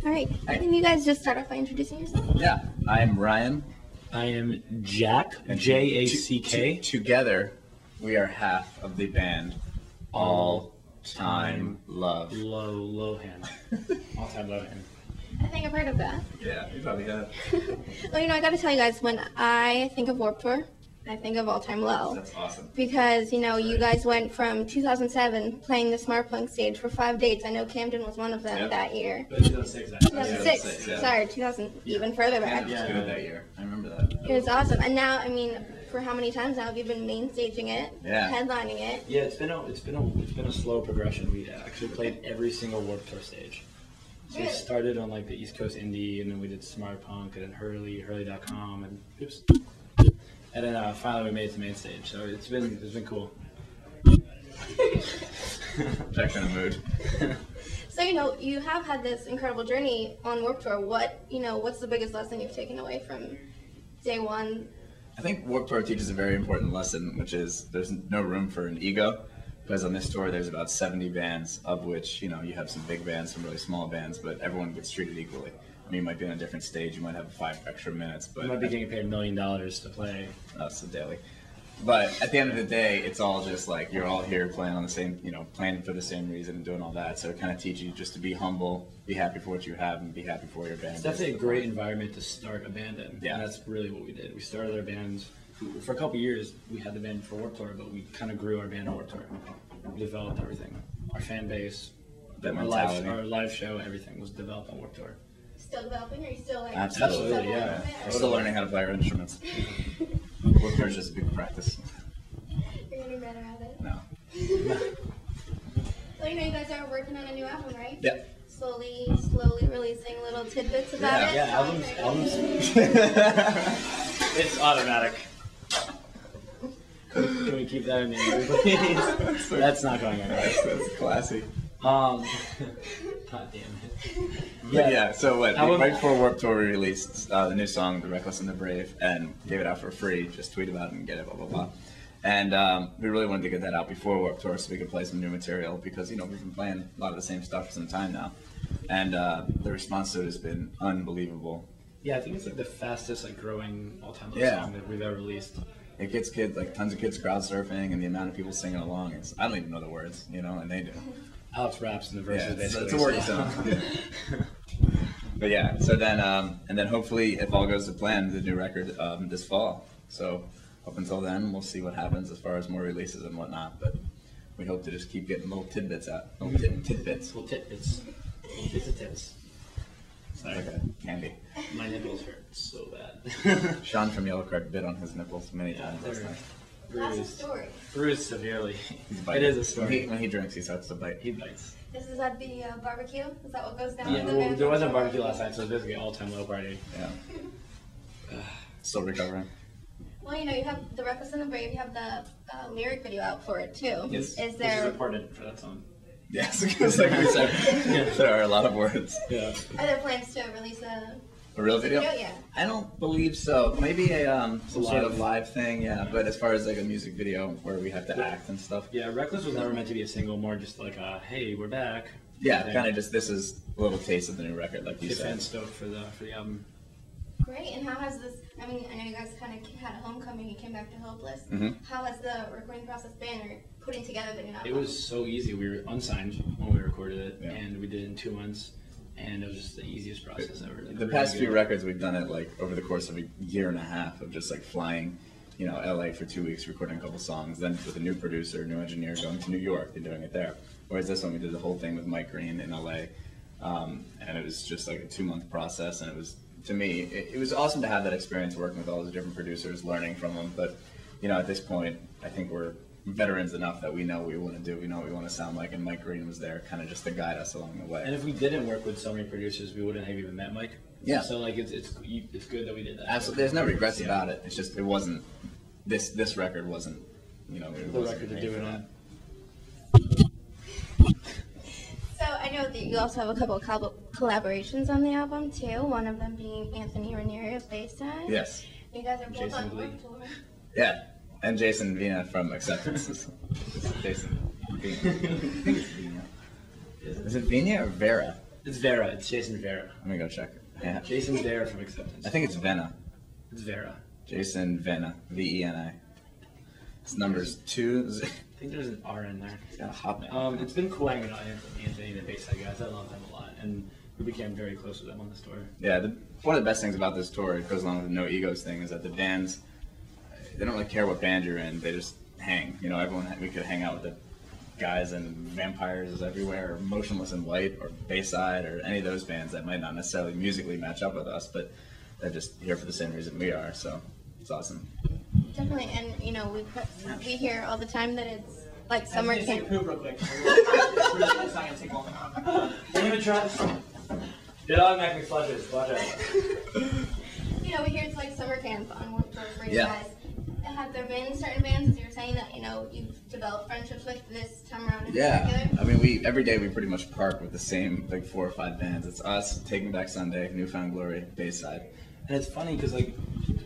All right. Can you guys just start off by introducing yourself? Yeah, I'm Ryan. I am Jack, Jack. Together, we are half of the band All Time Love. Lohan. All Time Lohan. I think I've heard of that. Yeah, you probably have. Well, I got to tell you guys, when I think of Warped Tour, I think of All Time Low. That's awesome. Because, you guys went from 2007 playing the Smart Punk stage for 5 dates. I know Camden was one of them that year. 2006, 2006. Yeah. Sorry, 2000, even further back. It was good that year. I remember that. It was awesome. And now, for how many times now have you been main staging it, headlining it? Yeah, it's been a slow progression. We actually played every single Warped Tour stage. So we started on the East Coast Indie, and then we did Smart Punk, and then Hurley.com, and and then finally we made it to main stage. So it's been cool. Jack's in a mood. So you have had this incredible journey on Warped Tour. What's the biggest lesson you've taken away from day one? I think Warped Tour teaches a very important lesson, which is there's no room for an ego. Because on this tour, there's about 70 bands, of which, you have some big bands, some really small bands, but everyone gets treated equally. You might be on a different stage, you might have 5 extra minutes, but you might be getting paid $1 million to play. So daily. But at the end of the day, it's all just you're all here playing on the same, playing for the same reason and doing all that. So it kind of teaches you just to be humble, be happy for what you have, and be happy for your band. It's definitely a great environment to start a band in. Yeah. And that's really what we did. We started our bands. For a couple of years, we had the band for Warped Tour, but we kind of grew our band on Warped Tour. We developed everything. Our fan base, our live show, everything was developed on Warped Tour. Still developing, or are you still Absolutely, yeah. We're still learning how to play our instruments. Warped Tour is just a big practice. You're getting better at it. No. So you guys are working on a new album, right? Yeah. Slowly releasing little tidbits about it. Yeah, albums. It's automatic. Can we keep that in the please? That's not going anywhere. That's classy. God damn it. Yeah, so right before Warped Tour, we released the new song, The Reckless and the Brave, and gave it out for free. Just tweet about it and get it, blah, blah, blah. And we really wanted to get that out before Warped Tour so we could play some new material because, we've been playing a lot of the same stuff for some time now. And the response to it has been unbelievable. Yeah, I think it's the fastest growing all-time song that we've ever released. It gets kids, tons of kids crowd surfing, and the amount of people singing along. I don't even know the words, and they do. Alex raps in the verses, basically. It's a wordy song. Yeah. But yeah, so then, and then hopefully, if all goes to plan, the new record this fall. So up until then, we'll see what happens as far as more releases and whatnot. But we hope to just keep getting little tidbits out. Little tidbits. Little tidbits. Little bits of tits. Sorry. Like a candy. My nipples hurt so bad. Sean from Yellow Card bit on his nipples many times last night. That's a story. Bruised severely. It is a story. When he drinks, he starts to bite. He bites. This is at the barbecue? Is that what goes down? Yeah, well, there wasn't a barbecue last night, so it's basically all-time low party. Yeah. Still recovering. Well, you have The Reckless and the Brave, you have the lyric video out for it, too. Yes, this is important for that song. Yes, because we said, there are a lot of words. Yeah. Are there plans to release a real video? Yeah. I don't believe so. Maybe some sort of live thing, yeah. But as far as a music video where we have to act and stuff. Yeah, Reckless was never meant to be a single, more just hey, we're back. Yeah, kind of just this is a little taste of the new record, like you said. I'm stoked for the album. Great. And how has this? I know you guys kind of had a homecoming. You came back to Hopeless. Mm-hmm. How has the recording process been, or putting together the new album? It was so easy. We were unsigned when we recorded it, and we did it in 2 months. And it was just the easiest process ever. The past few records, we've done it over the course of a year and a half of just flying, LA for 2 weeks, recording a couple songs, then with a new producer, new engineer, going to New York and doing it there. Whereas this one, we did the whole thing with Mike Green in LA, and it was just a 2-month process. And it was, to me, it was awesome to have that experience working with all the different producers, learning from them. But at this point, I think we're veterans enough that we know what we want to do, we know what we want to sound like, and Mike Green was there kind of just to guide us along the way. And if we didn't work with so many producers, we wouldn't have even met Mike. Yeah. So it's good that we did that. Absolutely, there's no regrets about it. It's just it wasn't this record wasn't the record to do it on. So I know that you also have a couple of collaborations on the album too. One of them being Anthony Ranieri of Bayside. Yes. You guys are both on Warped Tour. Yeah. And Jason Vina from Acceptance. Jason Vina. I think it's Vina. Is it Vina or Vera? It's Vera. It's Jason Vera. Let me go check. Yeah. Jason Vera from Acceptance. I think it's Vena. It's Vera. Jason Vena. Veni. His number's 2. I think there's an R in there. He's got a hotmail. It's been cool hanging out with Anthony, the Bayside guys. I love them a lot, and we became very close with them on this tour. Yeah, one of the best things about this tour, it goes along with the no egos thing, is that the bands, they don't really care what band you're in. They just hang. You know, we could hang out with the guys and Vampires Everywhere, or Motionless in White, or Bayside, or any of those bands that might not necessarily musically match up with us, but they're just here for the same reason we are. So it's awesome. Definitely, and you know, we hear all the time that it's like summer camp. Poop real quick. It's not gonna take long. Don't even try this. It automatically flushes. Watch out. You know, we hear it's like summer camp on Warped Tour for you Yeah. guys. Have there been certain bands, as you were saying, that you know you've developed friendships with this time around in particular? I mean, every day we pretty much park with the same like 4 or 5 bands. It's us, Taking Back Sunday, Newfound Glory, Bayside. And it's funny because like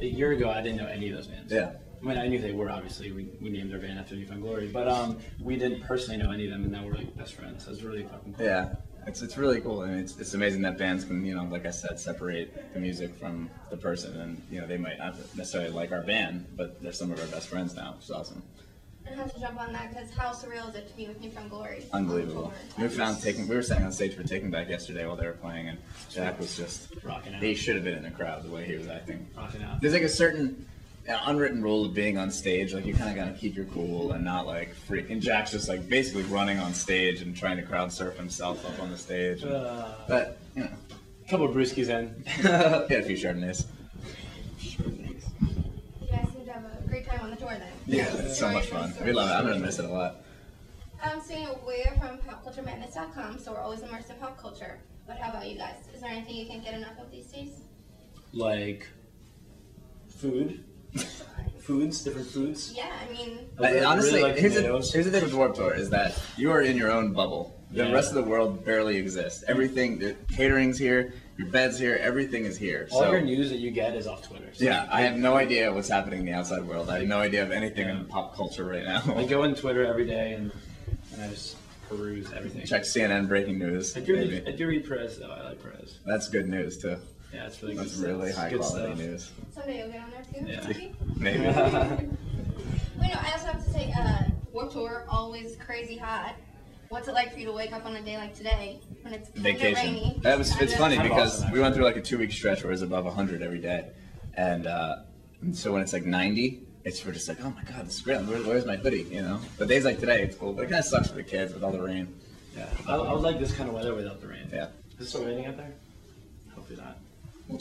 a year ago, I didn't know any of those bands. Yeah. I mean, I knew they were, obviously. We named our band after Newfound Glory. But we didn't personally know any of them, and now we're like best friends. So it's really fucking cool. Yeah, it's really cool. I mean, it's amazing that bands can, you know, like I said, separate the music from the person. And, you know, they might not necessarily like our band, but they're some of our best friends now, which is awesome. I have to jump on that because how surreal is it to be with Newfound Glory? Unbelievable. We were sitting on stage for Taking Back yesterday while they were playing, and Jack was just Rocking out. He should have been in the crowd the way he was acting. Rocking out. There's like a certain unwritten rule of being on stage. Like you kind of gotta keep your cool and not like freak. And Jack's just like basically running on stage and trying to crowd surf himself up on the stage. But you know, A couple of brewskis in. he had a few Chardonnays. You guys seem to have a great time on the tour then. Yeah, it's so much fun. We love it. I'm gonna miss it a lot. So you know, we're from popculturemadness.com, so we're always immersed in pop culture. But how about you guys? Is there anything you can't get enough of these days? Like food. Foods, different foods. Yeah, I mean, Honestly, really like here's tomatoes. the thing with Warped Tour is that you are in your own bubble. The Yeah. rest of the world barely exists. Everything, the catering's here, your bed's here, everything is here. All So your news that you get is off Twitter. So yeah, I have no idea what's happening in the outside world. I have no idea of anything in pop culture right now. I go on Twitter every day and I just peruse everything. Check CNN breaking news. I do maybe. read Perez though. I like Perez. That's good news too. Yeah, it's really That's good. really stuff. high Good quality stuff. news. someday you'll get on there too. Yeah. Maybe. Maybe. Well, you know, I also have to say, Warped Tour always crazy hot. What's it like for you to wake up on a day like today when it's kind of Vacation. rainy? It's funny Kind of because awesome, we went through like a 2-week stretch where it was above 100 every day, and so when it's like 90, we're just like, oh my god, this is great. Where's my hoodie? You know. But days like today, it's cool. But it kind of sucks for the kids with all the rain. Yeah, I would like this kind of weather without the rain. Yeah. Is it still raining out there? Hopefully not. We'll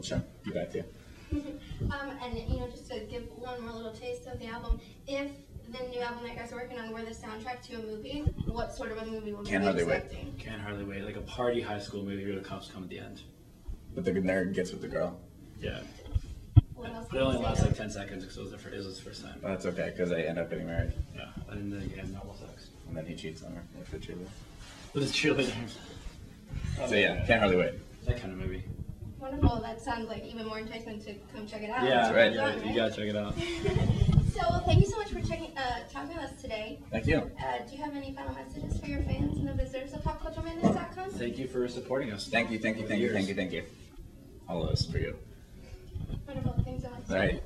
check. Be back to you. And you know, just to give one more little taste of the album, if the new album that you guys are working on were the soundtrack to a movie, what sort of a movie would we Can't be hardly wait. expecting? Can't hardly wait. Like a party high school movie where the cops come at the end. But the nerd gets with the girl. Yeah. What else But it can only you lasts say? like 10 seconds because it was his first time. But that's okay because they end up getting married, Yeah. And then again, normal sex. and then he cheats on her with the cheerleader. With his cheerleader. So yeah, can't hardly wait. That kind of movie. Wonderful. That sounds like even more enticement to come check it out. Yeah, right. You gotta check it out. So thank you so much for talking with us today. Thank you. Do you have any final messages for your fans and the visitors of popculturemadness.com? Thank you for supporting us. Thank you. All of us for you. Wonderful. Thanks so much. All right.